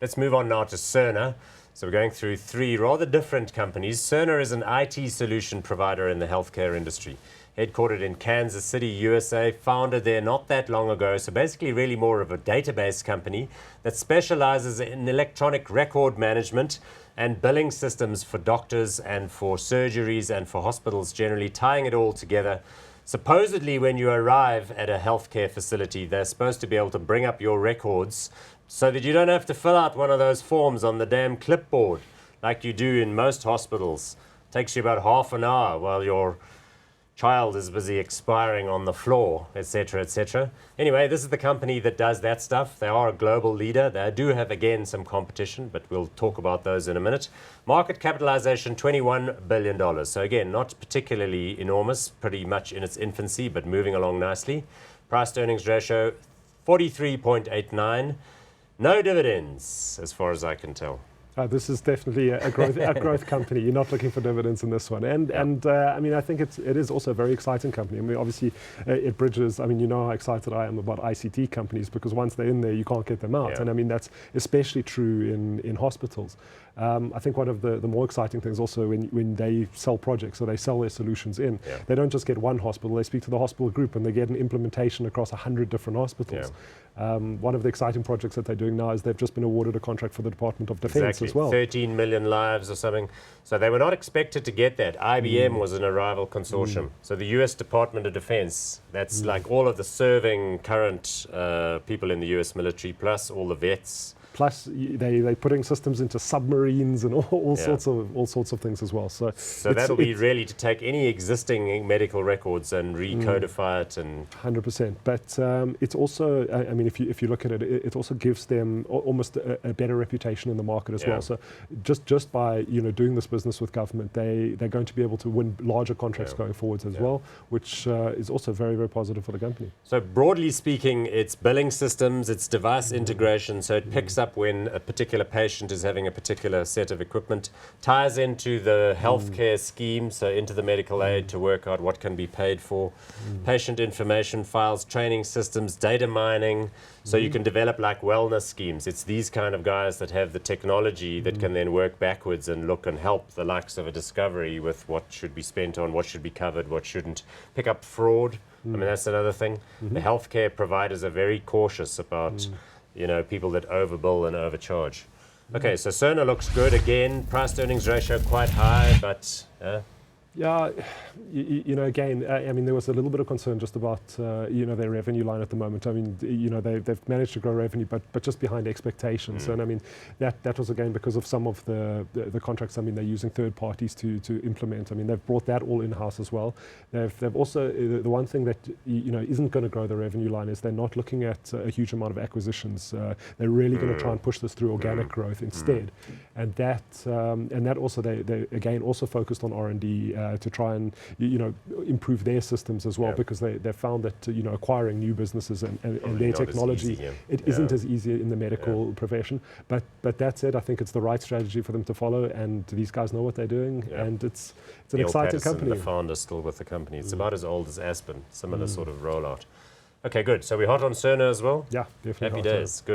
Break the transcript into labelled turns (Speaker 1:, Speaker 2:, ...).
Speaker 1: Let's move on now to Cerner. So we're going through three rather different companies. Cerner is an IT solution provider in the healthcare industry. Headquartered in Kansas City, USA, founded there not that long ago. So basically really more of a database company that specializes in electronic record management and billing systems for doctors and for surgeries and for hospitals generally, tying it all together. Supposedly, when you arrive at a healthcare facility, they're supposed to be able to bring up your records so that you don't have to fill out one of those forms on the damn clipboard like you do in most hospitals. It takes you about half an hour while your child is busy expiring on the floor, etc., etc. Anyway, this is the company that does that stuff. They are a global leader. They do have, again, some competition, but we'll talk about those in a minute. Market capitalization, $21 billion. So again, not particularly enormous, pretty much in its infancy, but moving along nicely. Price to earnings ratio, 43.89. No dividends, as far as I can tell.
Speaker 2: This is definitely a growth company. You're not looking for dividends in this one. And I mean, I think it is also a very exciting company. I mean, obviously, it bridges, I mean, you know how excited I am about ICT companies because once they're in there, you can't get them out.
Speaker 1: Yeah.
Speaker 2: And I mean, that's especially true in hospitals. I think one of the more exciting things also when they sell projects, so they sell their solutions in, they don't just get one hospital, they speak to the hospital group and they get an implementation across 100 different hospitals. One of the exciting projects that they're doing now is they've just been awarded a contract for the Department of Defense as well.
Speaker 1: 13 million lives or something. So they were not expected to get that. IBM was an arrival consortium. So the US Department of Defense, that's like all of the serving current people in the US military, plus all the vets.
Speaker 2: Plus, they're putting systems into submarines and all sorts of things as well. So
Speaker 1: that'll be really to take any existing medical records and recodify it and
Speaker 2: 100%. But it's also, I mean, if you look at it, it also gives them almost a better reputation in the market as well. So just by doing this business with government, they're going to be able to win larger contracts going forwards as well, which is also very, very positive for the company.
Speaker 1: So broadly speaking, it's billing systems, it's device integration. So it picks up when a particular patient is having a particular set of equipment, ties into the healthcare scheme, so into the medical aid to work out what can be paid for, patient information files, training systems, data mining, so you can develop like wellness schemes. It's these kind of guys that have the technology that can then work backwards and look and help the likes of a Discovery with what should be spent on, what should be covered, what shouldn't. Pick up fraud. I mean, that's another thing. The healthcare providers are very cautious about people that overbill and overcharge. Okay, so Cerner looks good again. Price to earnings ratio quite high, but
Speaker 2: yeah, again, I mean, there was a little bit of concern just about, their revenue line at the moment. I mean, they've managed to grow revenue, but just behind expectations. And I mean, that was again because of some of the contracts. I mean, they're using third parties to implement. I mean, they've brought that all in-house as well. They've also, the one thing that, isn't going to grow the revenue line is they're not looking at a huge amount of acquisitions. They're really going to try and push this through organic growth instead. And that also, they again also focused on R&D to try and improve their systems as well, because they found that acquiring new businesses and their technology isn't as easy in the medical profession. But that said, I think it's the right strategy for them to follow, and these guys know what they're doing, and it's an exciting company.
Speaker 1: The founder's still with the company. It's about as old as Aspen, similar sort of rollout. Okay, good. So we're hot on Cerner as well?
Speaker 2: Yeah, definitely.
Speaker 1: Happy days. Good.